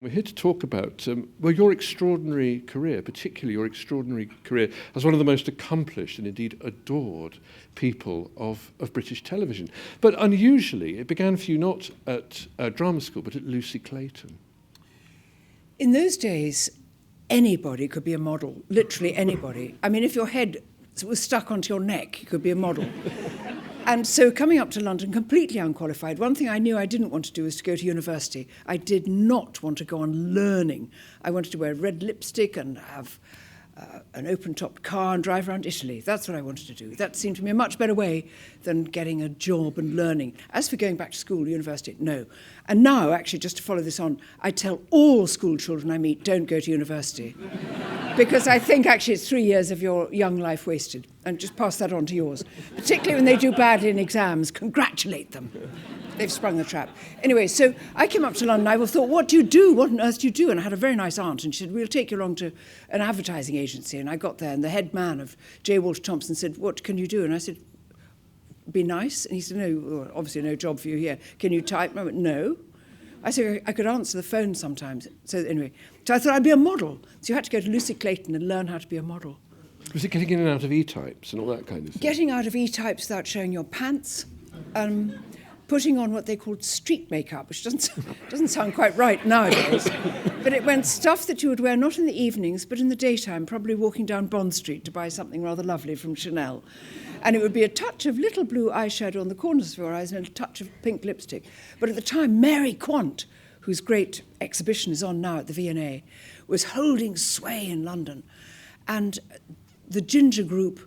We're here to talk about your extraordinary career, particularly your extraordinary career as one of the most accomplished and indeed adored people of British television. But unusually, it began for you not at drama school, but at Lucy Clayton. In those days, anybody could be a model, literally anybody. I mean, if your head was stuck onto your neck, you could be a model. And so coming up to London, completely unqualified, one thing I knew I didn't want to do was to go to university. I did not want to go on learning. I wanted to wear red lipstick and have an open-topped car and drive around Italy. That's what I wanted to do. That seemed to me a much better way than getting a job and learning. As for going back to school, university, no. And now, actually, just to follow this on, I tell all school children I meet, don't go to university. Because I think, actually, it's 3 years of your young life wasted. And just pass that on to yours. Particularly when they do badly in exams, congratulate them. They've sprung the trap. Anyway, so I came up to London. I thought, what do you do? What on earth do you do? And I had a very nice aunt, and she said, we'll take you along to an advertising agency. And I got there, and the head man of J. Walter Thompson said, what can you do? And I said, be nice. And he said, no, well, obviously no job for you here. Can you type? I went, no. I said, I could answer the phone sometimes. So anyway, so I thought I'd be a model. So you had to go to Lucy Clayton and learn how to be a model. Was it getting in and out of E-types and all that kind of thing? Getting out of E-types without showing your pants. Putting on what they called street makeup, which doesn't sound quite right nowadays. But it went stuff that you would wear not in the evenings, but in the daytime, probably walking down Bond Street to buy something rather lovely from Chanel. And it would be a touch of little blue eyeshadow on the corners of your eyes and a touch of pink lipstick. But at the time, Mary Quant, whose great exhibition is on now at the V&A, was holding sway in London. And the Ginger Group,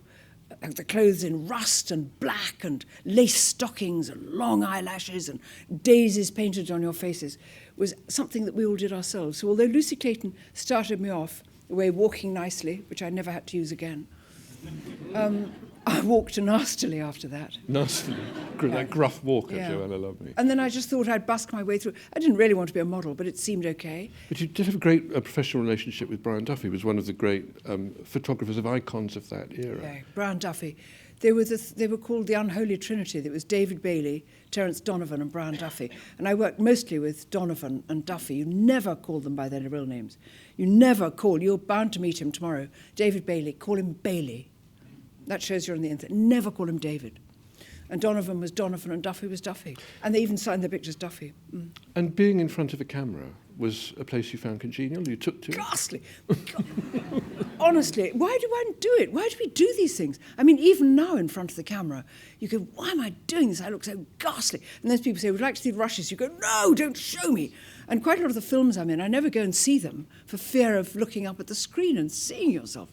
the clothes in rust and black and lace stockings and long eyelashes and daisies painted on your faces, was something that we all did ourselves. So although Lucy Clayton started me off the way walking nicely, which I never had to use again, I walked nastily after that. Nastily? That gruff walk of Yeah. Joanna Lumley. And then I just thought I'd busk my way through. I didn't really want to be a model, but it seemed okay. But you did have a great professional relationship with Brian Duffy, who was one of the great photographers of icons of that era. Yeah, Brian Duffy. They were called the Unholy Trinity. There was David Bailey, Terence Donovan and Brian Duffy. And I worked mostly with Donovan and Duffy. You never call them by their real names. You never call. You're bound to meet him tomorrow. David Bailey, call him Bailey. That shows you're on the internet. Never call him David. And Donovan was Donovan and Duffy was Duffy. And they even signed their pictures Duffy. Mm. And being in front of a camera was a place you found congenial? You took to it? Ghastly. Honestly, why do I do it? Why do we do these things? I mean, even now in front of the camera, you go, why am I doing this? I look so ghastly. And then people say, we'd like to see the rushes. You go, no, don't show me. And quite a lot of the films I'm in, I never go and see them for fear of looking up at the screen and seeing yourself.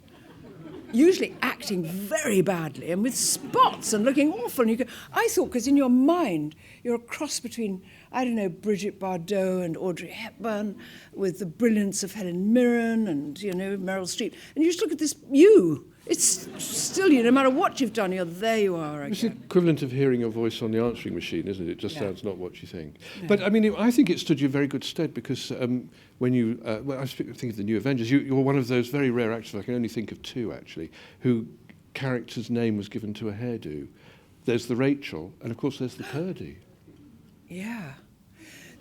Usually acting very badly and with spots and looking awful. And you go, I thought, because in your mind, you're a cross between, I don't know, Brigitte Bardot and Audrey Hepburn with the brilliance of Helen Mirren and, you know, Meryl Streep. And you just look at this, it's still you, no matter what you've done, there you are again. It's the equivalent of hearing your voice on the answering machine, isn't it? It just sounds not what you think. No. But, I mean, I think it stood you in very good stead because when you, I think of the New Avengers, you're one of those very rare actors, I can only think of two actually, who character's name was given to a hairdo. There's the Rachel, and of course there's the Purdy. Yeah.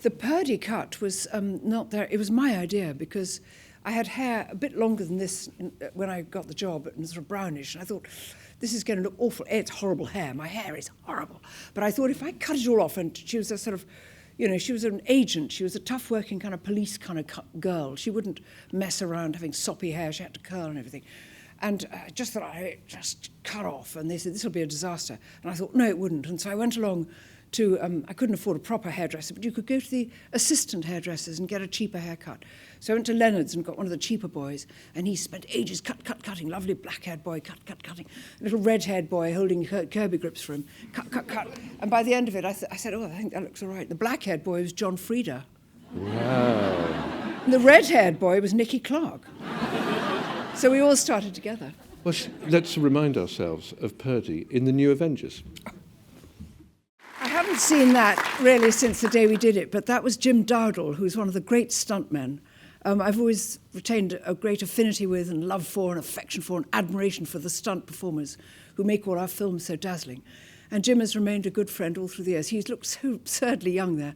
The Purdy cut was not there. It was my idea because I had hair a bit longer than this when I got the job, and sort of brownish. And I thought, this is going to look awful. It's horrible hair. My hair is horrible. But I thought if I cut it all off, and she was a sort of, you know, she was an agent. She was a tough-working kind of police kind of girl. She wouldn't mess around having soppy hair. She had to curl and everything. And I just thought I just cut off. And they said, this will be a disaster. And I thought, no, it wouldn't. And so I went along to, I couldn't afford a proper hairdresser, but you could go to the assistant hairdressers and get a cheaper haircut. So I went to Leonard's and got one of the cheaper boys, and he spent ages cutting, lovely black-haired boy, cutting, a little red-haired boy holding Kirby grips for him, cut. And by the end of it, I said, I think that looks all right. The black-haired boy was John Frieda. Wow. And the red-haired boy was Nicky Clark. So we all started together. Well, let's remind ourselves of Purdy in the New Avengers. I haven't seen that really since the day we did it, but that was Jim Dowdall, who's one of the great stuntmen. I've always retained a great affinity with and love for and affection for and admiration for the stunt performers who make all our films so dazzling. And Jim has remained a good friend all through the years. He's looked so absurdly young there.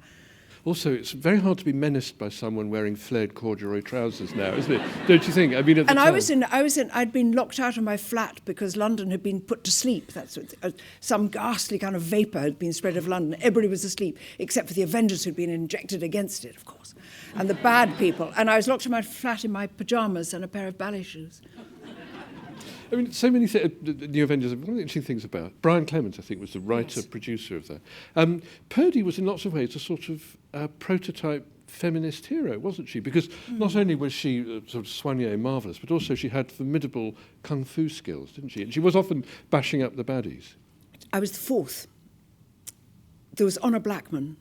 Also, it's very hard to be menaced by someone wearing flared corduroy trousers now, isn't it? Don't you think? I mean, at the time. I'd been locked out of my flat because London had been put to sleep. That's what, some ghastly kind of vapour had been spread over London. Everybody was asleep, except for the Avengers who'd been injected against it, of course, and the bad people. And I was locked in my flat in my pyjamas and a pair of ballet shoes. I mean, so many the New Avengers. One of the interesting things about Brian Clemens, I think, was the writer-producer of that. Purdy was in lots of ways a sort of prototype feminist hero, wasn't she? Because not only was she sort of soignée marvellous, but also she had formidable kung fu skills, didn't she? And she was often bashing up the baddies. I was the fourth. There was Honor Blackman.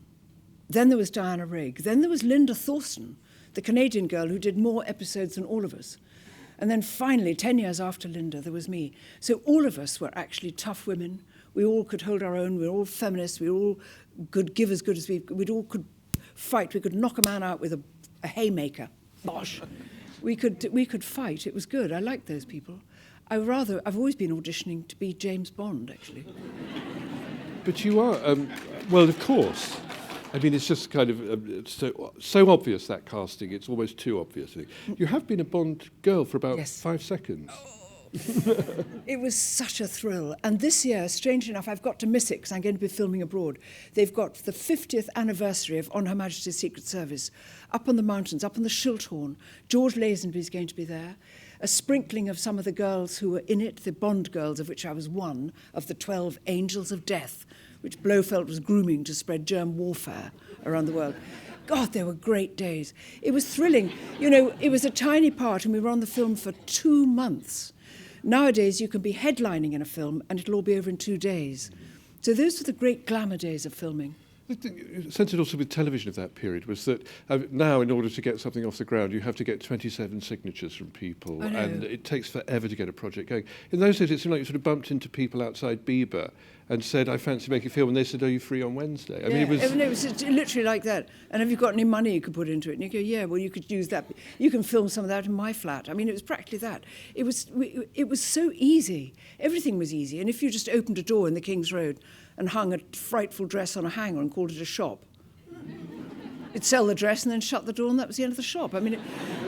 Then there was Diana Rigg. Then there was Linda Thorson, the Canadian girl who did more episodes than all of us. And then finally, 10 years after Linda, there was me. So all of us were actually tough women. We all could hold our own. We were all feminists. We all could give as good as we all could fight. We could knock a man out with a haymaker. Bosh. We could fight. It was good. I liked those people. I've always been auditioning to be James Bond, actually. But you are, well, of course. I mean, it's just kind of so obvious, that casting. It's almost too obvious. You have been a Bond girl for about 5 seconds. Oh. It was such a thrill. And this year, strangely enough, I've got to miss it because I'm going to be filming abroad. They've got the 50th anniversary of On Her Majesty's Secret Service up on the mountains, up on the Schilthorn. George Lazenby is going to be there. A sprinkling of some of the girls who were in it, the Bond girls, of which I was one, of the 12 Angels of Death, which Blofeld was grooming to spread germ warfare around the world. God, they were great days. It was thrilling. You know, it was a tiny part, and we were on the film for 2 months. Nowadays, you can be headlining in a film, and it'll all be over in 2 days. So those were the great glamour days of filming. The sense also with television of that period was that now, in order to get something off the ground, you have to get 27 signatures from people, and it takes forever to get a project going. In those days, it seemed like you sort of bumped into people outside Bieber and said, "I fancy making a film," and they said, "Are you free on Wednesday?" I mean, it was literally like that. And have you got any money you could put into it? And you go, "Yeah, well, you could use that. You can film some of that in my flat." I mean, it was practically that. It was so easy. Everything was easy. And if you just opened a door in the King's Road and hung a frightful dress on a hanger and called it a shop, you'd sell the dress and then shut the door, and that was the end of the shop. I mean,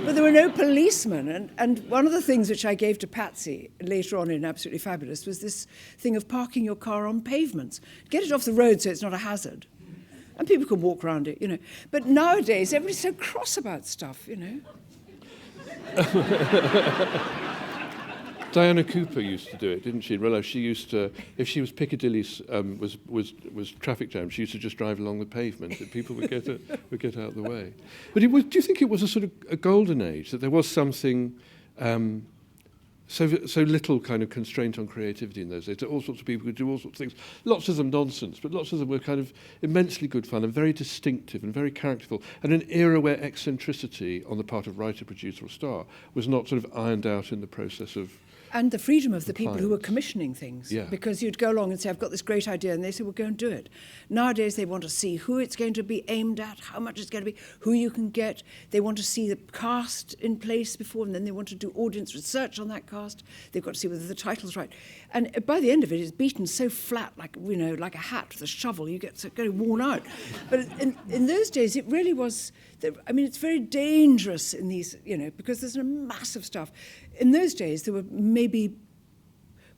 but there were no policemen. And one of the things which I gave to Patsy later on in Absolutely Fabulous was this thing of parking your car on pavements. Get it off the road so it's not a hazard. And people can walk around it, you know. But nowadays, everybody's so cross about stuff, you know. Diana Cooper used to do it, didn't she? Well, she used to, if she was Piccadilly was traffic jam, she used to just drive along the pavement, and people would get out of the way. But do you think it was a sort of a golden age, that there was something so little kind of constraint on creativity in those days, that all sorts of people could do all sorts of things, lots of them nonsense, but lots of them were kind of immensely good fun and very distinctive and very characterful, and an era where eccentricity on the part of writer, producer or star was not sort of ironed out in the process of... And the freedom of the people who were commissioning things. Yeah. Because you'd go along and say, "I've got this great idea," and they say, "Well, go and do it." Nowadays, they want to see who it's going to be aimed at, how much it's going to be, who you can get. They want to see the cast in place before, and then they want to do audience research on that cast. They've got to see whether the title's right. And by the end of it, it's beaten so flat, like a hat with a shovel. You get so worn out. But in those days, it really was... I mean, it's very dangerous in these, because there's a massive stuff. In those days, there were maybe,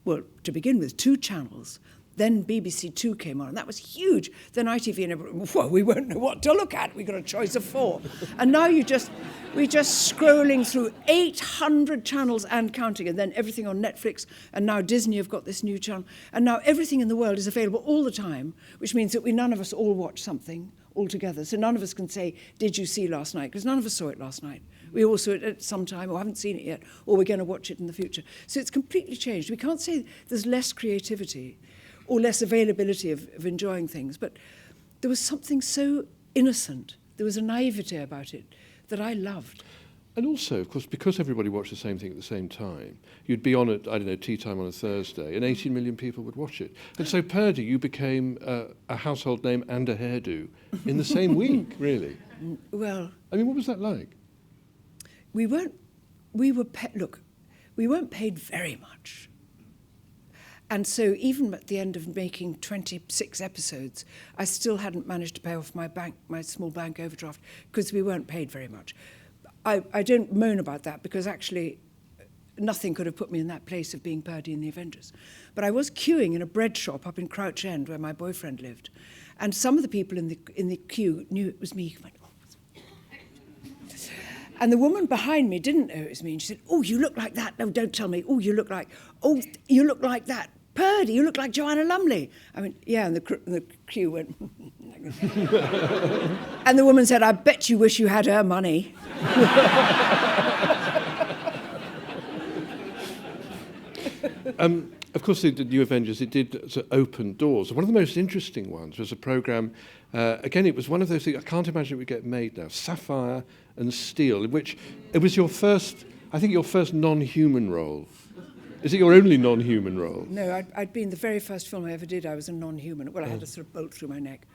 well, to begin with, 2 channels. Then BBC Two came on, and that was huge. Then ITV, and everyone, well, we won't know what to look at. We got a choice of 4. And now we're just scrolling through 800 channels and counting, and then everything on Netflix, and now Disney have got this new channel. And now everything in the world is available all the time, which means that none of us all watch something all together. So none of us can say, "Did you see last night?" Because none of us saw it last night. We all saw it at some time, or haven't seen it yet, or we're going to watch it in the future. So it's completely changed. We can't say there's less creativity or less availability of enjoying things, but there was something so innocent. There was a naivete about it that I loved. And also, of course, because everybody watched the same thing at the same time, you'd be on at, tea time on a Thursday, and 18 million people would watch it. And so, Purdy, you became a household name and a hairdo in the same week, really. Well... I mean, what was that like? We weren't paid very much. And so even at the end of making 26 episodes, I still hadn't managed to pay off my small bank overdraft, because we weren't paid very much. I don't moan about that, because actually nothing could have put me in that place of being Purdy in the Avengers. But I was queuing in a bread shop up in Crouch End where my boyfriend lived. And some of the people in the queue knew it was me. And the woman behind me didn't know it was me. And she said, "Oh, you look like that." "No, don't tell me." "Oh, you look like that. Purdy, you look like Joanna Lumley." I went, "Yeah," and the queue went. And the woman said, "I bet you wish you had her money." Of course, the New Avengers, it did sort of open doors. One of the most interesting ones was a programme, again, it was one of those things, I can't imagine it would get made now, Sapphire and Steel, in which it was your first non-human role. Is it your only non-human role? No, I'd been the very first film I ever did, I was a non-human. Well, I had a sort of bolt through my neck.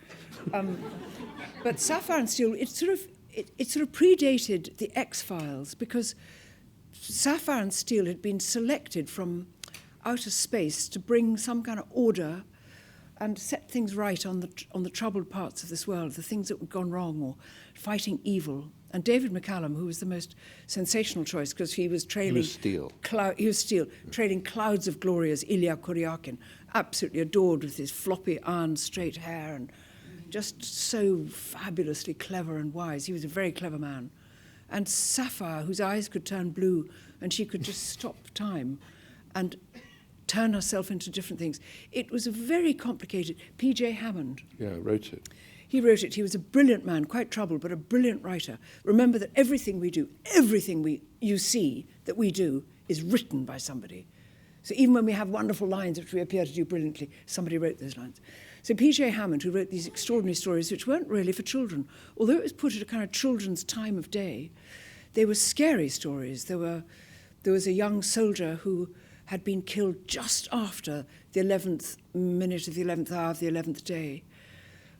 But Sapphire and Steel, it sort of predated the X-Files, because Sapphire and Steel had been selected from outer space to bring some kind of order and set things right on the troubled parts of this world, the things that had gone wrong, or fighting evil. And David McCallum, who was the most sensational choice, because he was trailing... He was Steel. He was Steel, trailing clouds of glory as Ilya Kuryakin, absolutely adored with his floppy, iron, straight hair, and just so fabulously clever and wise. He was a very clever man. And Sapphire, whose eyes could turn blue, and she could just stop time and turn herself into different things. It was a very complicated... P.J. Hammond. Yeah, wrote it. He wrote it. He was a brilliant man, quite troubled, but a brilliant writer. Remember that everything we do, you see that we do, is written by somebody. So even when we have wonderful lines, which we appear to do brilliantly, somebody wrote those lines. So P.J. Hammond, who wrote these extraordinary stories, which weren't really for children, although it was put at a kind of children's time of day, they were scary stories. There was a young soldier who had been killed just after the 11th minute of the 11th hour of the 11th day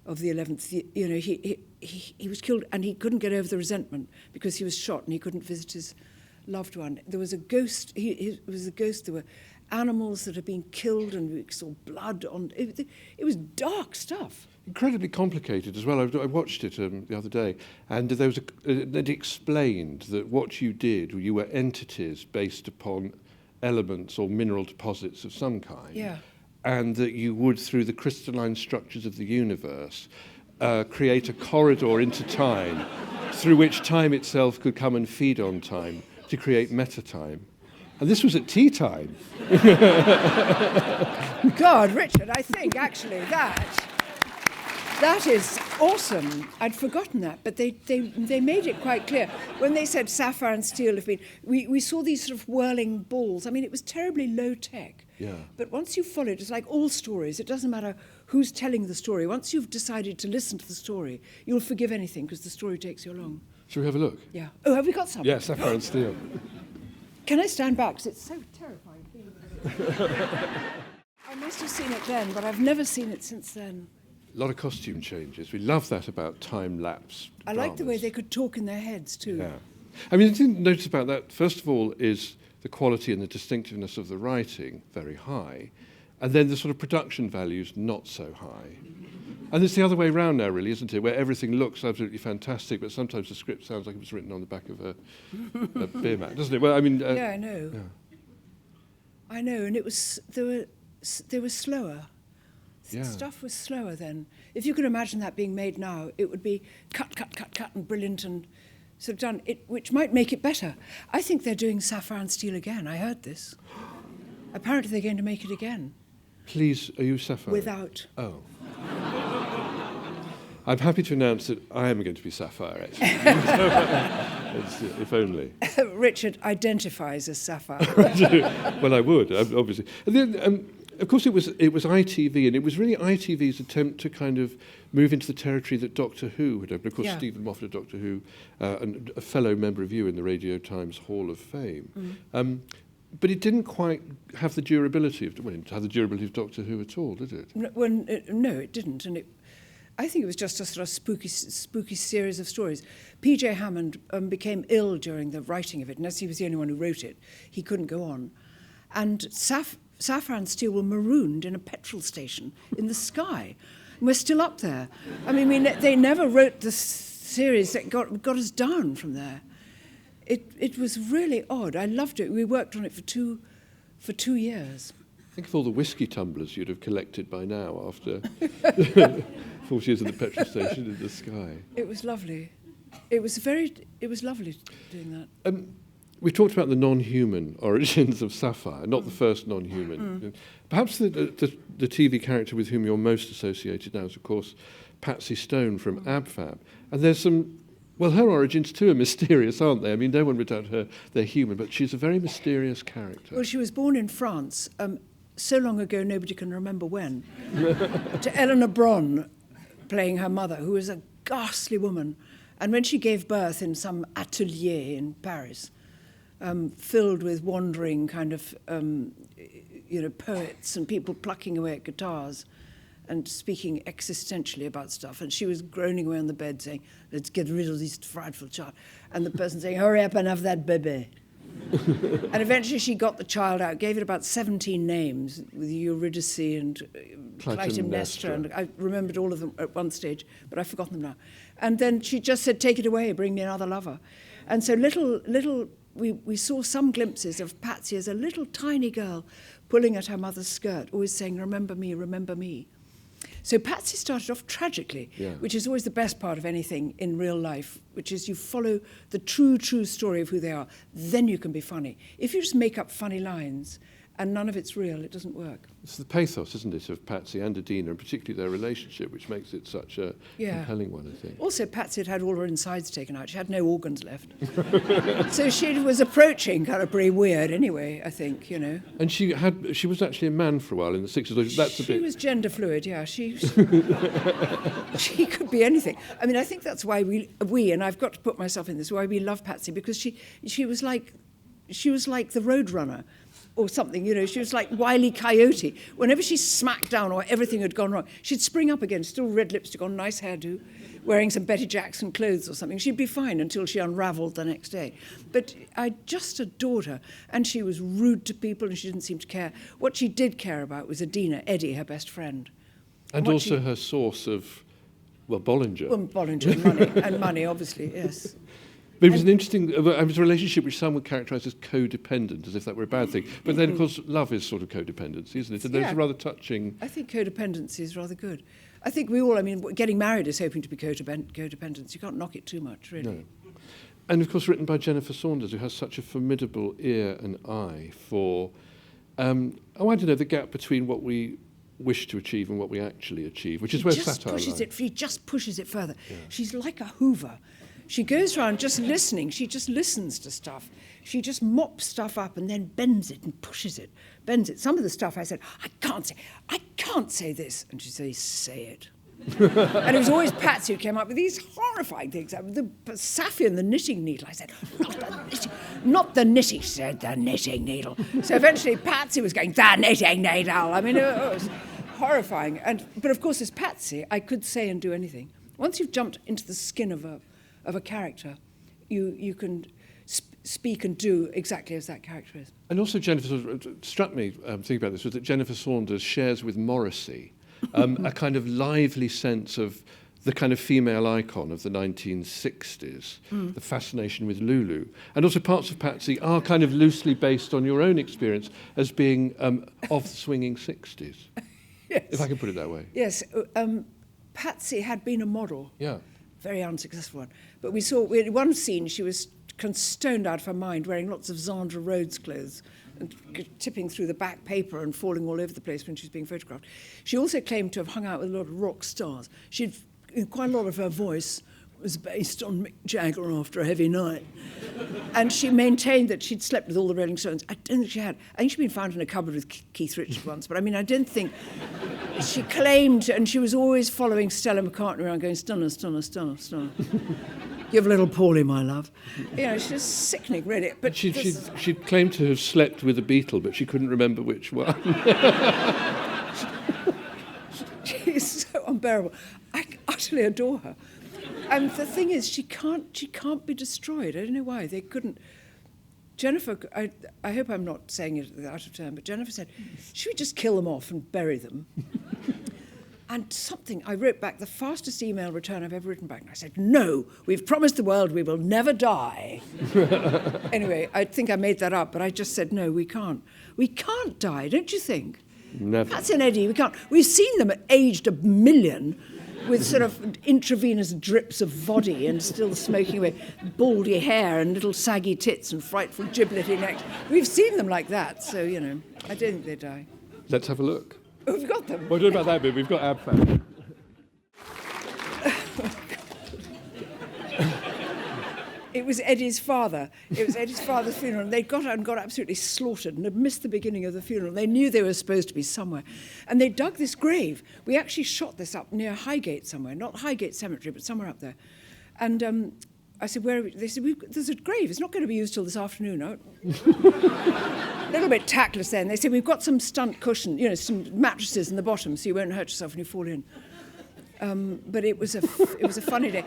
of the 11th, you know, he was killed, and he couldn't get over the resentment because he was shot and he couldn't visit his loved one. There was a ghost, it was a ghost, there were animals that had been killed, and we saw blood on, it was dark stuff. Incredibly complicated as well. I watched it the other day, and there was it explained that what you did, you were entities based upon elements or mineral deposits of some kind. Yeah. And that you would, through the crystalline structures of the universe, create a corridor into time through which time itself could come and feed on time to create meta-time. And this was at tea time. God, Richard, I think actually that is awesome. I'd forgotten that, but they made it quite clear. When they said Sapphire and Steel have been... We saw these sort of whirling balls. I mean, it was terribly low-tech. Yeah. But once you follow it, it's like all stories. It doesn't matter who's telling the story. Once you've decided to listen to the story, you'll forgive anything because the story takes you along. Shall we have a look? Yeah. Oh, have we got some? Yeah, Sapphire and Steel. Can I stand back? Because it's so terrifying. I must have seen it then, but I've never seen it since then. A lot of costume changes. We love that about time-lapse I like the way they could talk in their heads, too. Yeah. I mean, the thing to notice about that, first of all, is the quality and the distinctiveness of the writing very high, and then the sort of production values not so high. And it's the other way around now, really, isn't it, where everything looks absolutely fantastic, but sometimes the script sounds like it was written on the back of a beer mat, doesn't it? Well, I mean... yeah, I know. Yeah. I know, and they were slower. Yeah. Stuff was slower then. If you could imagine that being made now, it would be cut, and brilliant and sort of done, which might make it better. I think they're doing Sapphire and Steel again. I heard this. Apparently they're going to make it again. Please, are you Sapphire? Without. Oh. I'm happy to announce that I am going to be Sapphire, actually. If only. Richard identifies as Sapphire. Well, I would, obviously. And then, of course, it was ITV, and it was really ITV's attempt to kind of move into the territory that Doctor Who had opened. Of course, yeah. Stephen Moffat of Doctor Who, and a fellow member of you in the Radio Times Hall of Fame. Mm. But it didn't quite have the durability of Doctor Who at all, did it? No, it didn't, and I think it was just a sort of spooky series of stories. P.J. Hammond became ill during the writing of it, and as he was the only one who wrote it, he couldn't go on. And Sapphire and Steel were marooned in a petrol station in the sky. And we're still up there. I mean, they never wrote the series that got us down from there. It was really odd. I loved it. We worked on it for 2 years. Think of all the whiskey tumblers you'd have collected by now after 40 years in the petrol station in the sky. It was lovely. It was lovely doing that. We talked about the non-human origins of Sapphire, not the first non-human. Perhaps the TV character with whom you're most associated now is, of course, Patsy Stone from AbFab. And there's some... Well, her origins too are mysterious, aren't they? I mean, no one would doubt they're human, but she's a very mysterious character. Well, she was born in France, so long ago nobody can remember when, to Eleanor Bron playing her mother, who was a ghastly woman. And when she gave birth in some atelier in Paris, filled with wandering kind of, poets and people plucking away at guitars and speaking existentially about stuff. And she was groaning away on the bed saying, let's get rid of this frightful child. And the person saying, hurry up and have that baby. And eventually she got the child out, gave it about 17 names, with Eurydice and Clytemnestra. And I remembered all of them at one stage, but I've forgotten them now. And then she just said, take it away, bring me another lover. And so we saw some glimpses of Patsy as a little tiny girl pulling at her mother's skirt, always saying, remember me, remember me. So Patsy started off tragically, which is always the best part of anything in real life, which is you follow the true story of who they are. Then you can be funny. If you just make up funny lines and none of it's real, it doesn't work. It's the pathos, isn't it, of Patsy and Adina, and particularly their relationship, which makes it such a compelling one, I think. Also, Patsy had all her insides taken out. She had no organs left. So she was approaching kind of pretty weird anyway, I think, And she was actually a man for a while in the 60s. She was gender fluid, yeah. She could be anything. I mean, I think that's why we, and I've got to put myself in this, why we love Patsy, because she was like the Roadrunner. Or something, she was like Wile E. Coyote. Whenever she smacked down or everything had gone wrong, she'd spring up again, still red lipstick on, nice hairdo, wearing some Betty Jackson clothes or something. She'd be fine until she unravelled the next day. But I just adored her. And she was rude to people and she didn't seem to care. What she did care about was Adina, Eddie, her best friend. And also her source of, Bollinger. Well, Bollinger, and money, obviously, yes. But it was an interesting a relationship which some would characterise as codependent, as if that were a bad thing. But then, of course, love is sort of codependency, isn't it? And there's a rather touching... I think codependency is rather good. I think we all, getting married is hoping to be codependent. You can't knock it too much, really. No. And, of course, written by Jennifer Saunders, who has such a formidable ear and eye for, the gap between what we wish to achieve and what we actually achieve, which is where satire lies. She just pushes it further. Yeah. She's like a Hoover. She goes around just listening. She just listens to stuff. She just mops stuff up and then bends it and pushes it, bends it. Some of the stuff I said, I can't say this. And she says, say it. And it was always Patsy who came up with these horrifying things. The Sapphire and the knitting needle. I said, not the knitting. She said, the knitting needle. So eventually Patsy was going, the knitting needle. It was horrifying. But of course, as Patsy, I could say and do anything. Once you've jumped into the skin of a character, you can speak and do exactly as that character is. And also Jennifer, struck me thinking about this, was that Jennifer Saunders shares with Morrissey a kind of lively sense of the kind of female icon of the 1960s, the fascination with Lulu. And also parts of Patsy are kind of loosely based on your own experience as being of the swinging 60s, yes. If I can put it that way. Yes, Patsy had been a model. Yeah. Very unsuccessful one. But we in one scene, she was stoned out of her mind, wearing lots of Zandra Rhodes clothes and tipping through the back paper and falling all over the place when she was being photographed. She also claimed to have hung out with a lot of rock stars. Quite a lot of her voice was based on Mick Jagger after a heavy night. And she maintained that she'd slept with all the Rolling Stones. I don't think she had. I think she'd been found in a cupboard with Keith Richards once, but I don't think... She claimed, and she was always following Stella McCartney around going, stunner, stunner, stunner, stunner. Give a little Paulie, my love. She's just sickening, really. But she claimed to have slept with a Beatle, but she couldn't remember which one. She's so unbearable. I utterly adore her. And the thing is, she can't be destroyed. I don't know why. They couldn't... Jennifer, I hope I'm not saying it out of turn, but Jennifer said, should we just kill them off and bury them? And I wrote back the fastest email return I've ever written back. And I said, no, we've promised the world we will never die. Anyway, I think I made that up, but I just said, no, we can't. We can't die, don't you think? Never. Patsy and Eddie, we can't. We've seen them aged 1 million with sort of intravenous drips of voddy and still smoking away, baldy hair and little saggy tits and frightful gibletty necks. We've seen them like that, so, I don't think they die. Let's have a look. Oh, we've got them. Well, don't know about that bit. We've got AbFab. It was Eddie's father. It was Eddie's father's funeral. And they'd got out and got absolutely slaughtered and had missed the beginning of the funeral. They knew they were supposed to be somewhere. And they dug this grave. We actually shot this up near Highgate somewhere, not Highgate Cemetery, but somewhere up there. And I said, where are we? They said, there's a grave. It's not going to be used till this afternoon. A little bit tactless then. They said, we've got some Stunt cushion, some mattresses in the bottom so you won't hurt yourself when you fall in. But it was a funny day.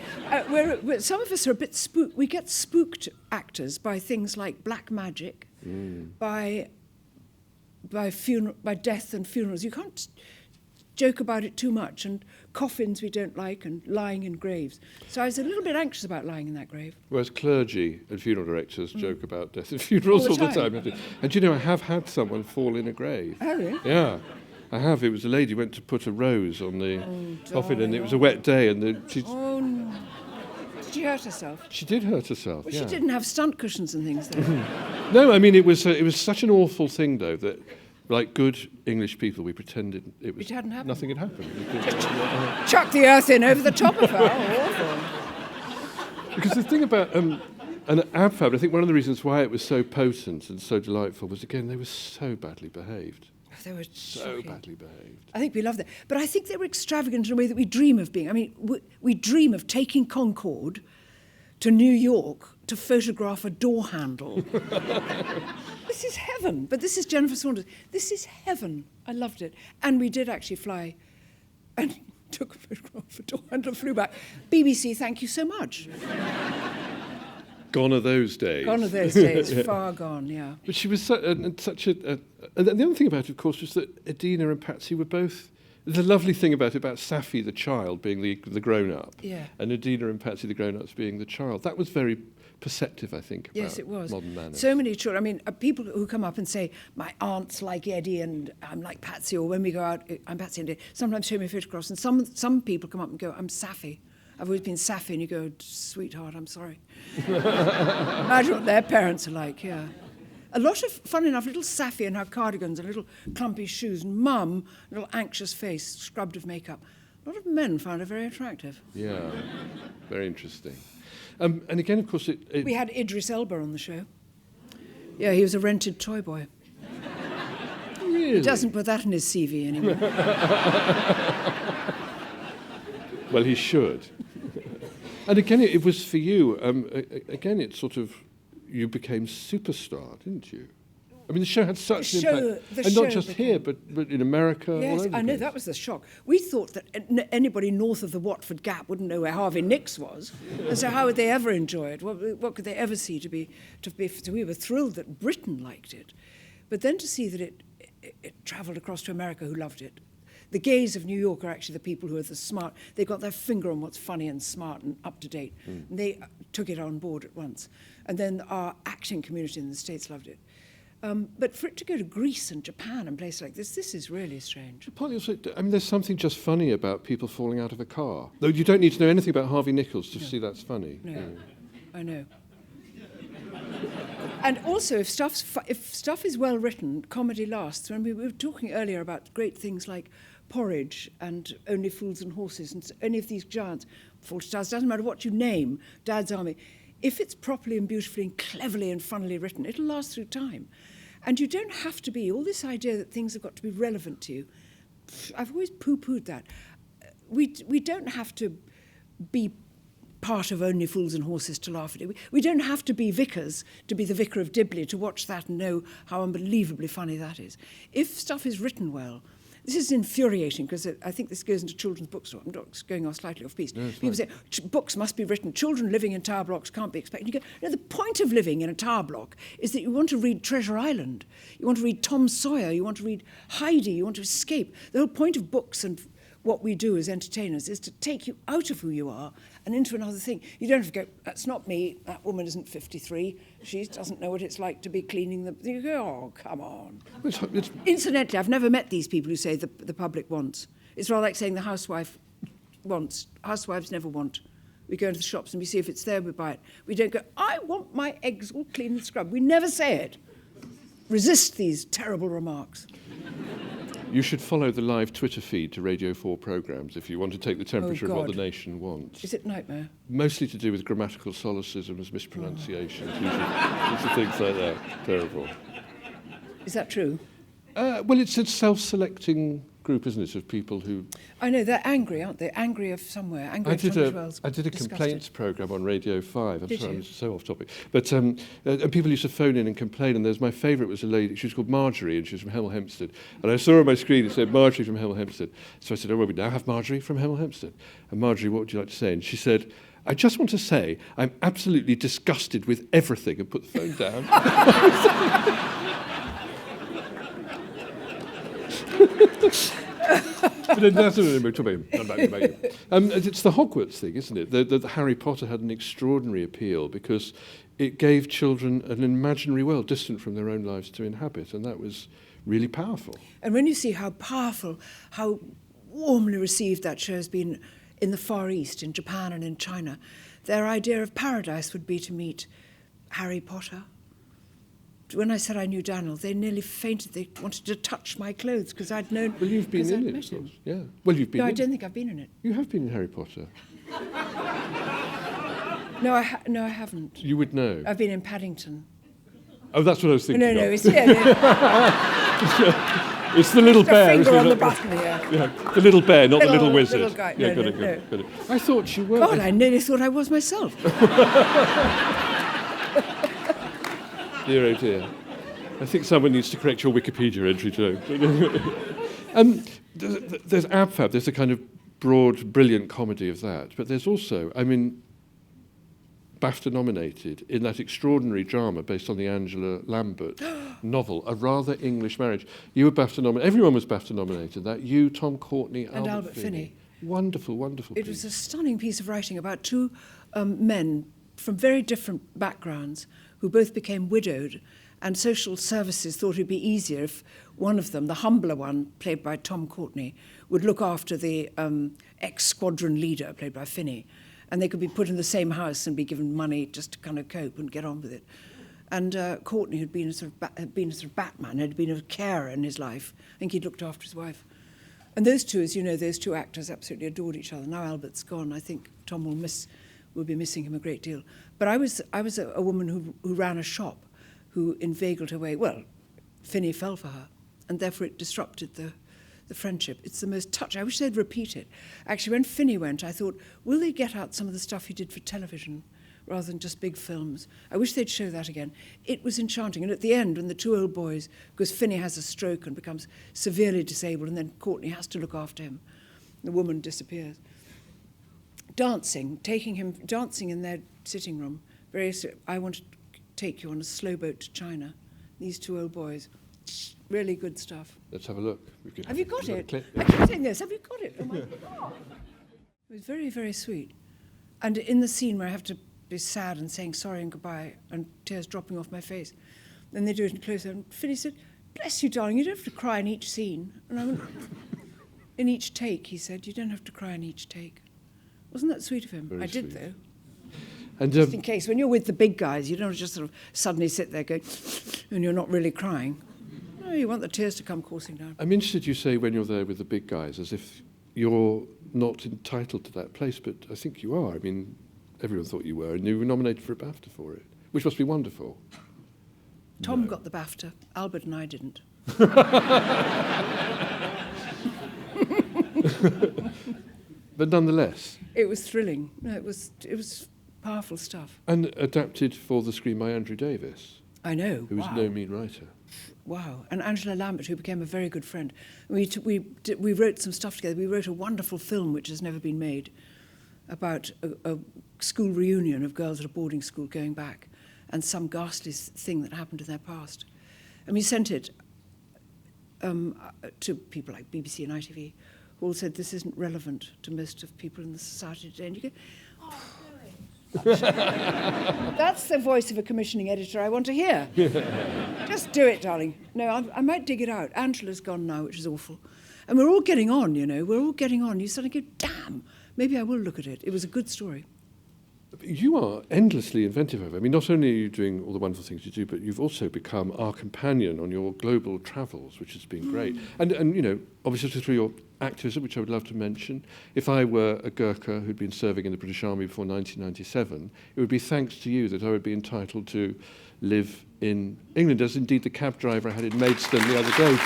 Some of us are a bit spooked. We get spooked actors by things like black magic, by death and funerals. You can't joke about it too much, and coffins we don't like, and lying in graves. So I was a little bit anxious about lying in that grave. Whereas clergy and funeral directors joke about death and funerals all the time. And I have had someone fall in a grave. Oh, really? Yeah. I have. It was a lady who went to put a rose on the coffin, and it was a wet day, and Oh, no. Did she hurt herself? She did hurt herself. Well, yeah. she didn't have stunt cushions and things, though. No, I mean it was such an awful thing, though, that like good English people, we pretended it hadn't happened. Nothing had happened. Chuck the earth in over the top of her. Oh, awful. Because the thing about an AbFab, I think one of the reasons why it was so potent and so delightful was, again, they were so badly behaved. They were so shocking. badly behaved. I think we love that. But I think they were extravagant in a way that we dream of being. I mean, we dream of taking Concorde to New York to photograph a door handle. This is heaven. But this is Jennifer Saunders. This is heaven. I loved it. And we did actually fly and took a photograph of a door handle and flew back. BBC, thank you so much. Gone are those days. Gone are those days, far gone, yeah. But she was such a... And the other thing about it, of course, was that Edina and Patsy were both... The lovely thing about Sapphy, the child, being the grown-up, yeah, and Edina and Patsy, the grown-ups, being the child. That was very perceptive, I think, about yes, it was. Modern manners. So many children. I mean, people who come up and say, my aunt's like Eddie and I'm like Patsy, or when we go out, I'm Patsy and Eddie, sometimes show me photographs, and some people come up and go, I'm Sapphy. I've always been Sapphy, and you go, sweetheart, I'm sorry. Imagine what their parents are like, yeah. A lot of, fun enough, little Sapphy in her cardigans and little clumpy shoes, and Mum, a little anxious face, scrubbed of makeup. A lot of men found her very attractive. Yeah, very interesting. And again, of course, we had Idris Elba on the show. Yeah, he was a rented toy boy. Really? He doesn't put that in his CV anymore. Well, he should. And again, it was for you. Again, it sort of, you became superstar, didn't you? I mean, the show had such an impact, and not just here, but in America. Yes, all over I know, that was the shock. We thought that anybody north of the Watford Gap wouldn't know where Harvey Nicks was, and so how would they ever enjoy it? What could they ever see to be? So we were thrilled that Britain liked it, but then to see that it travelled across to America, who loved it. The gays of New York are actually the people who are the smart. They've got their finger on what's funny and smart and up to date. And they took it on board at once. And then our acting community in the States loved it. But for it to go to Greece and Japan and places like this is really strange. Partly also, I mean, there's something just funny about people falling out of a car. Though you don't need to know anything about Harvey Nichols to see that's funny. No, yeah. I know. And also, if stuff is well written, comedy lasts. When we were talking earlier about great things like Porridge and Only Fools and Horses and any of these giants, Fawlty Towers, doesn't matter what you name, Dad's Army, if it's properly and beautifully and cleverly and funnily written, it'll last through time. And you don't have to be, all this idea that things have got to be relevant to you, I've always poo-pooed that. We don't have to be part of Only Fools and Horses to laugh at it. We don't have to be vicars to be the Vicar of Dibley to watch that and know how unbelievably funny that is. If stuff is written well, This is infuriating because I think this goes into children's books. I'm going off slightly off piece. No, people say books must be written. Children living in tower blocks can't be expected. You go, no, the point of living in a tower block is that you want to read Treasure Island, you want to read Tom Sawyer, you want to read Heidi, you want to escape. The whole point of books and what we do as entertainers is to take you out of who you are and into another thing. You don't have to go, that's not me, that woman isn't 53, she doesn't know what it's like to be cleaning the... You go, oh, come on. Incidentally, I've never met these people who say the public wants. It's rather like saying the housewife wants. Housewives never want. We go into the shops and we see if it's there, we buy it. We don't go, I want my eggs all clean and scrubbed. We never say it. Resist these terrible remarks. You should follow the live Twitter feed to Radio 4 programmes if you want to take the temperature of what the nation wants. Is it nightmare? Mostly to do with grammatical solecisms, mispronunciations, usually things like that. Terrible. Is that true? Well, it's a self-selecting group, isn't it, of people who... I know, they're angry, aren't they? Angry of somewhere. Angry I did a disgusted. complaints programme on Radio 5. I'm sorry, you? I'm so off topic. But and people used to phone in and complain, and there's my favourite was a lady, she was called Marjorie, and she was from Hemel Hempstead. And I saw on my screen, it said Marjorie from Hemel Hempstead. So I said, oh, well, we now have Marjorie from Hemel Hempstead. And Marjorie, what would you like to say? And she said, I just want to say I'm absolutely disgusted with everything, and put the phone down. But that's it's the Hogwarts thing, isn't it? The Harry Potter had an extraordinary appeal because it gave children an imaginary world distant from their own lives to inhabit, and that was really powerful. And when you see how powerful, how warmly received that show has been in the Far East, in Japan and in China, their idea of paradise would be to meet Harry Potter. When I said I knew Daniel, they nearly fainted. They wanted to touch my clothes because I'd known... Well, you've been in it, of course. Yeah. Well, you've been in it. No, I don't think I've been in it. You have been in Harry Potter. No, I haven't. You would know. I've been in Paddington. Oh, that's what I was thinking No, of. it's... Yeah, it's the little bear, finger isn't on it? the button here. Yeah, the little bear, not the little wizard. Little guy. Yeah, No. good. I thought you were. God, I nearly thought I was myself. Dear, oh dear. I think someone needs to correct your Wikipedia entry too. There's Ab-Fab, there's a kind of broad, brilliant comedy of that. But there's also, I mean, BAFTA nominated in that extraordinary drama based on the Angela Lambert novel, A Rather English Marriage. You were BAFTA nominated, everyone was BAFTA nominated. That you, Tom Courtenay, and Albert Finney. Wonderful, wonderful It piece. was a stunning piece of writing about two men from very different backgrounds who both became widowed, and social services thought it would be easier if one of them, the humbler one, played by Tom Courtenay, would look after the ex-squadron leader, played by Finney, and they could be put in the same house and be given money just to kind of cope and get on with it. And Courtenay had been a sort of Batman, had been a carer in his life. I think he'd looked after his wife. And those two, as you know, those two actors absolutely adored each other. Now Albert's gone. I think Tom will be missing him a great deal. But I was a woman who ran a shop, who inveigled her way. Well, Finney fell for her, and therefore it disrupted the friendship. It's the most touching. I wish they'd repeat it. Actually, when Finney went, I thought, will they get out some of the stuff he did for television rather than just big films? I wish they'd show that again. It was enchanting. And at the end, when the two old boys, because Finney has a stroke and becomes severely disabled, and then Courtenay has to look after him, the woman disappears. Dancing in their sitting room. I want to take you on a slow boat to China. These two old boys. Really good stuff. Let's have a look. Have you got it? I keep saying this. Have you got it? Oh my God. It was very, very sweet. And in the scene where I have to be sad and saying sorry and goodbye and tears dropping off my face, then they do it in closer. And Finney said, bless you, darling, you don't have to cry in each scene. And I went, in each take, he said, you don't have to cry in each take. Wasn't that sweet of him? Very I did, sweet. though. And, just in case, when you're with the big guys, you don't just sort of suddenly sit there going, and you're not really crying. No, you want the tears to come coursing down. I'm interested, you say, when you're there with the big guys, as if you're not entitled to that place, but I think you are. I mean, everyone thought you were, and you were nominated for a BAFTA for it, which must be wonderful. Tom got the BAFTA. Albert and I didn't. But nonetheless. It was thrilling. No, it was powerful stuff. And adapted for the screen by Andrew Davis. I know. Who was no mean writer. Wow. And Angela Lambert, who became a very good friend. We wrote some stuff together. We wrote a wonderful film which has never been made about a school reunion of girls at a boarding school going back and some ghastly thing that happened in their past. And we sent it to people like BBC and ITV, who all said this isn't relevant to most of people in the society today. And you go, that's the voice of a commissioning editor I want to hear. Just do it, darling. No, I might dig it out. Angela's gone now, which is awful. And we're all getting on, you know. We're all getting on. You suddenly go, damn, maybe I will look at it. It was a good story. You are endlessly inventive, Eva. I mean, not only are you doing all the wonderful things you do, but you've also become our companion on your global travels, which has been great. And you know, obviously through your activism, which I would love to mention. If I were a Gurkha who'd been serving in the British Army before 1997, it would be thanks to you that I would be entitled to live in England, as indeed the cab driver I had in Maidstone the other day did.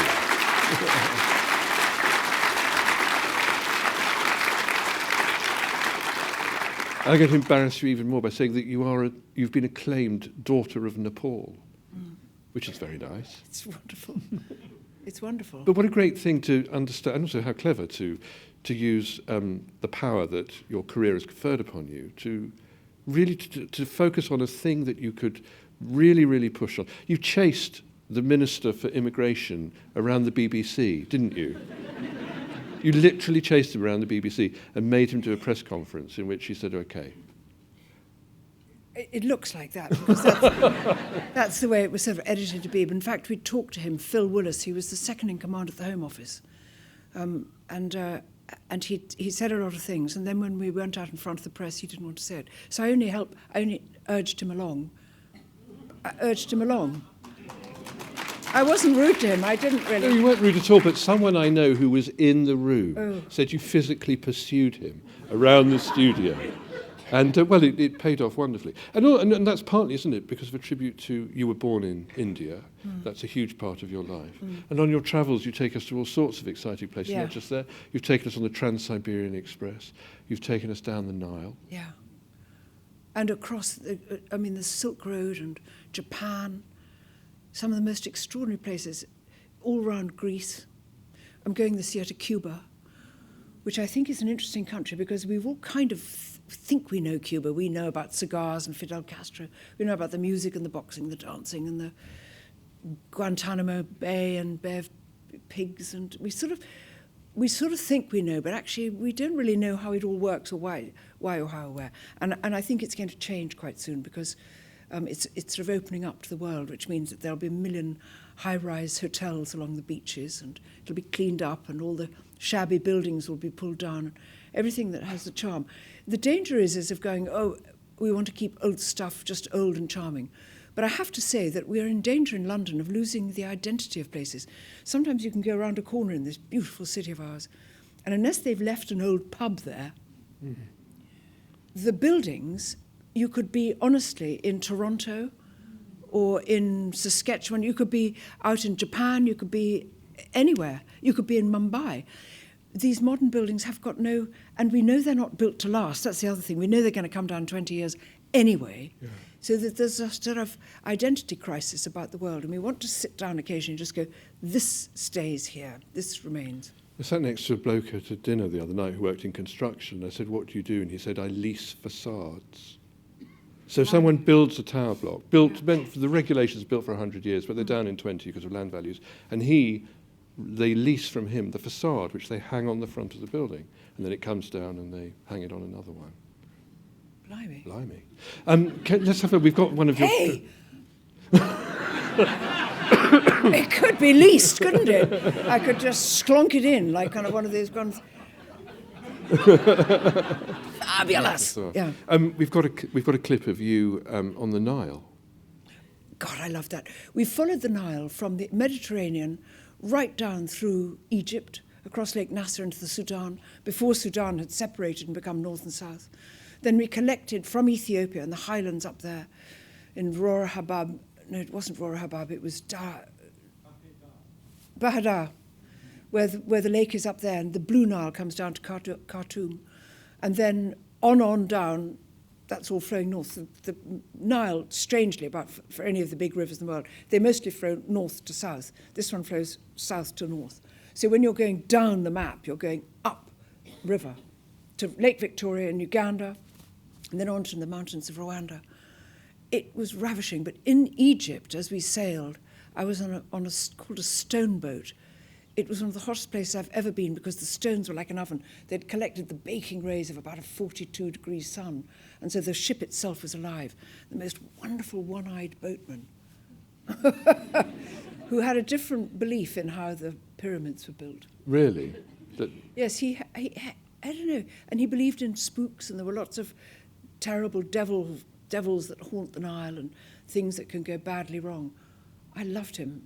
I'm going to embarrass you even more by saying that you've been acclaimed daughter of Nepal, which is very nice. It's wonderful. It's wonderful. But what a great thing to understand, and also how clever to use the power that your career has conferred upon you to really to focus on a thing that you could really, really push on. You chased the Minister for Immigration around the BBC, didn't you? You literally chased him around the BBC and made him do a press conference in which he said, OK. It looks like that, because that's the way it was sort of edited to be. But in fact, we talked to him, Phil Willis, he was the second in command at the Home Office. And he said a lot of things. And then when we went out in front of the press, he didn't want to say it. So I only urged him along. I wasn't rude to him. I didn't really. No, you weren't rude at all, but someone I know who was in the room said you physically pursued him around the studio. And, well, it paid off wonderfully. And that's partly, isn't it, because of a tribute to you were born in India. That's a huge part of your life. And on your travels, you take us to all sorts of exciting places, not just there. You've taken us on the Trans-Siberian Express. You've taken us down the Nile. Yeah. And across, the Silk Road and Japan. Some of the most extraordinary places all around Greece. I'm going this year to Cuba, which I think is an interesting country because we've all kind of think we know Cuba. We know about cigars and Fidel Castro. We know about the music and the boxing, the dancing and the Guantanamo Bay and Bay of Pigs. And we sort of think we know, but actually we don't really know how it all works or why or how or where. And I think it's going to change quite soon because it's sort of opening up to the world, which means that there'll be 1 million high-rise hotels along the beaches, and it'll be cleaned up, and all the shabby buildings will be pulled down, and everything that has the charm. The danger is of going, we want to keep old stuff just old and charming. But I have to say that we are in danger in London of losing the identity of places. Sometimes you can go around a corner in this beautiful city of ours, and unless they've left an old pub there, the buildings. You could be, honestly, in Toronto or in Saskatchewan. You could be out in Japan. You could be anywhere. You could be in Mumbai. These modern buildings have got no... And we know they're not built to last. That's the other thing. We know they're going to come down in 20 years anyway. Yeah. So that there's a sort of identity crisis about the world. And we want to sit down occasionally and just go, this stays here. This remains. I sat next to a bloke at a dinner the other night who worked in construction. I said, what do you do? And he said, I lease facades. So someone builds a tower block, meant for the regulations built for 100 years, but they're down in 20 because of land values. And they lease from him the facade, which they hang on the front of the building. And then it comes down and they hang it on another one. Blimey. We've got one of your... Hey! It could be leased, couldn't it? I could just sklonk it in, like kind of one of these guns. Fabulous. Yeah. We've got a clip of you on the Nile. God, I love that. We followed the Nile from the Mediterranean right down through Egypt, across Lake Nasser into the Sudan, before Sudan had separated and become north and south. Then we collected from Ethiopia and the highlands up there in Rora Habab. No, it wasn't Rora Habab, it was Bahadar. Where the lake is up there, and the Blue Nile comes down to Khartoum, and then on down that's all flowing north. The Nile, strangely, about for any of the big rivers in the world, they mostly flow north to south. This one flows south to north. So when you're going down the map, you're going up river to Lake Victoria in Uganda, and then on to the mountains of Rwanda. It was ravishing, but in Egypt, as we sailed, I was on called a stone boat. It was one of the hottest places I've ever been because the stones were like an oven. They'd collected the baking rays of about a 42-degree sun, and so the ship itself was alive. The most wonderful one-eyed boatman who had a different belief in how the pyramids were built. Really? Yes, he I don't know, and he believed in spooks, and there were lots of terrible devils that haunt the Nile and things that can go badly wrong. I loved him.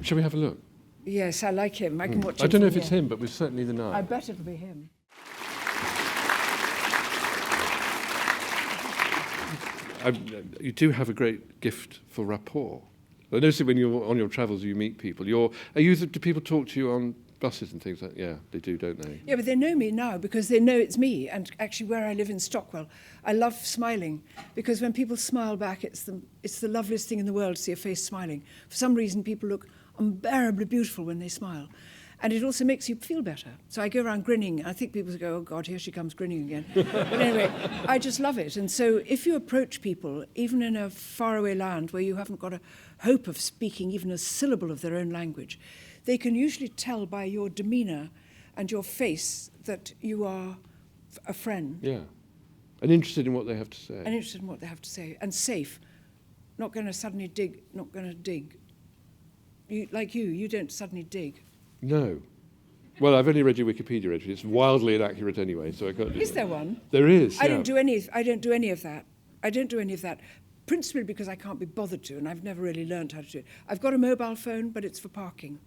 Shall we have a look? Yes, I like him. I can watch him. I don't know from if it's here. him, but we're certainly the Nile. I bet it'll be him. You do have a great gift for rapport. I notice that when you're on your travels, you meet people. Do people talk to you on buses and things like that? Yeah, they do, don't they? Yeah, but they know me now because they know it's me. And actually, where I live in Stockwell, I love smiling because when people smile back, it's the loveliest thing in the world to see a face smiling. For some reason, people look unbearably beautiful when they smile. And it also makes you feel better. So I go around grinning, and I think people go, oh, God, here she comes grinning again. But anyway, I just love it. And so if you approach people, even in a faraway land where you haven't got a hope of speaking even a syllable of their own language, they can usually tell by your demeanour and your face that you are a friend. Yeah. And interested in what they have to say. And interested in what they have to say. And safe. Not going to suddenly dig, not going to dig. You don't suddenly dig. No. Well, I've only read your Wikipedia entry. It's wildly inaccurate anyway, so I can't do Is that. there one? There is, I yeah. don't do any of that. I don't do any of that, principally because I can't be bothered to, and I've never really learned how to do it. I've got a mobile phone, but it's for parking.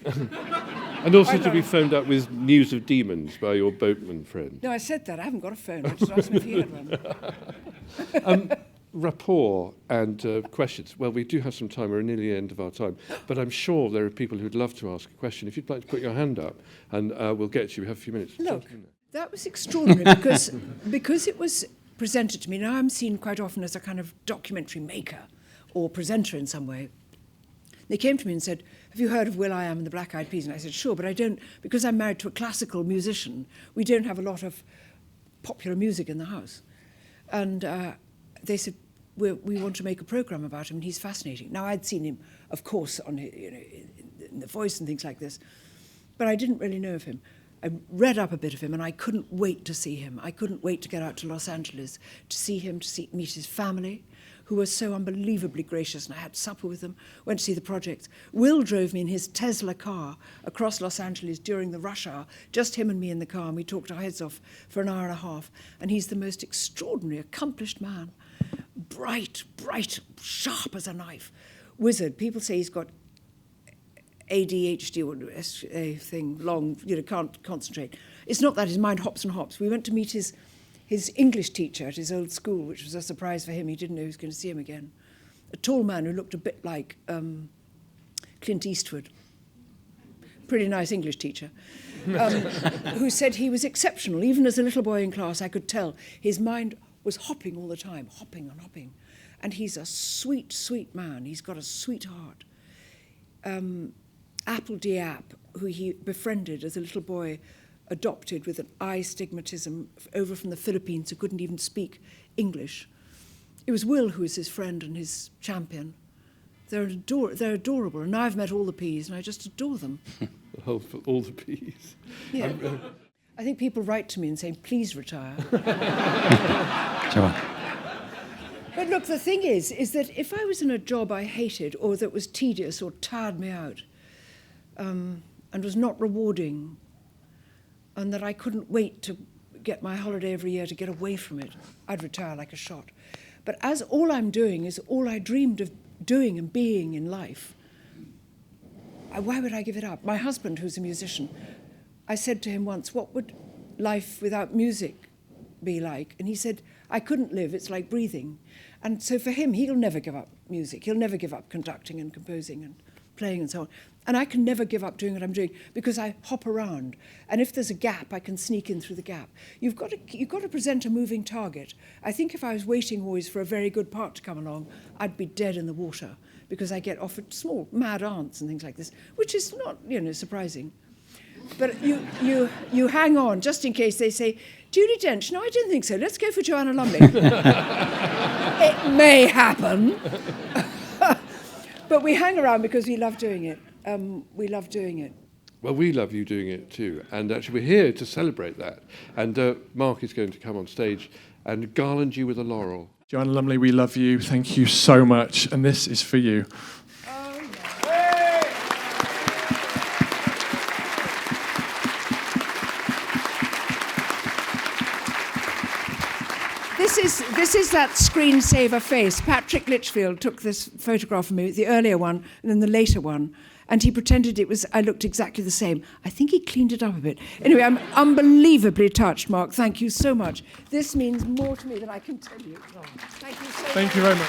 And also to be phoned up with news of demons by your boatman friend. No, I said that. I haven't got a phone. I just asked him if he had one. Rapport and questions. Well, we do have some time. We're nearly the end of our time. But I'm sure there are people who would love to ask a question. If you'd like to put your hand up, and we'll get to you. We have a few minutes. Look, that was extraordinary because it was presented to me. Now I'm seen quite often as a kind of documentary maker or presenter in some way. They came to me and said, have you heard of Will.i.am and the Black Eyed Peas? And I said, sure, but I don't, because I'm married to a classical musician, we don't have a lot of popular music in the house. And they said, we want to make a programme about him, and he's fascinating. Now, I'd seen him, of course, on in The Voice and things like this, but I didn't really know of him. I read up a bit of him, and I couldn't wait to see him. I couldn't wait to get out to Los Angeles to see him, meet his family, who were so unbelievably gracious, and I had supper with them, went to see the project. Will drove me in his Tesla car across Los Angeles during the rush hour, just him and me in the car, and we talked our heads off for an hour and a half, and he's the most extraordinary, accomplished man. Bright, sharp as a knife. Wizard. People say he's got ADHD or a thing, long, can't concentrate. It's not that, his mind hops and hops. We went to meet his English teacher at his old school, which was a surprise for him. He didn't know he was going to see him again. A tall man who looked a bit like Clint Eastwood. Pretty nice English teacher. Who said he was exceptional. Even as a little boy in class, I could tell his mind was hopping all the time, hopping and hopping. And he's a sweet, sweet man. He's got a sweet heart. Apple Diab, who he befriended as a little boy, adopted with an eye stigmatism over from the Philippines, who couldn't even speak English. It was Will who was his friend and his champion. They're adorable. And now I've met all the peas, and I just adore them. All the peas. Yeah. I think people write to me and say, please retire. But look, the thing is that if I was in a job I hated or that was tedious or tired me out and was not rewarding and that I couldn't wait to get my holiday every year to get away from it, I'd retire like a shot. But as all I'm doing is all I dreamed of doing and being in life, why would I give it up? My husband, who's a musician, I said to him once, what would life without music be like? And he said, I couldn't live, it's like breathing. And so for him, he'll never give up music. He'll never give up conducting and composing and playing and so on. And I can never give up doing what I'm doing because I hop around. And if there's a gap, I can sneak in through the gap. You've got to present a moving target. I think if I was waiting always for a very good part to come along, I'd be dead in the water because I get offered small mad aunts and things like this, which is not, surprising. But you hang on just in case they say, Judi Dench, no, I didn't think so. Let's go for Joanna Lumley. It may happen. But we hang around because we love doing it. We love doing it. Well, we love you doing it too. And actually, we're here to celebrate that. And Mark is going to come on stage and garland you with a laurel. Joanna Lumley, we love you. Thank you so much. And this is for you. This is that screensaver face. Patrick Litchfield took this photograph of me, the earlier one and then the later one, and he pretended I looked exactly the same. I think he cleaned it up a bit. Anyway, I'm unbelievably touched, Mark. Thank you so much. This means more to me than I can tell you. Thank you so much. Thank you very much.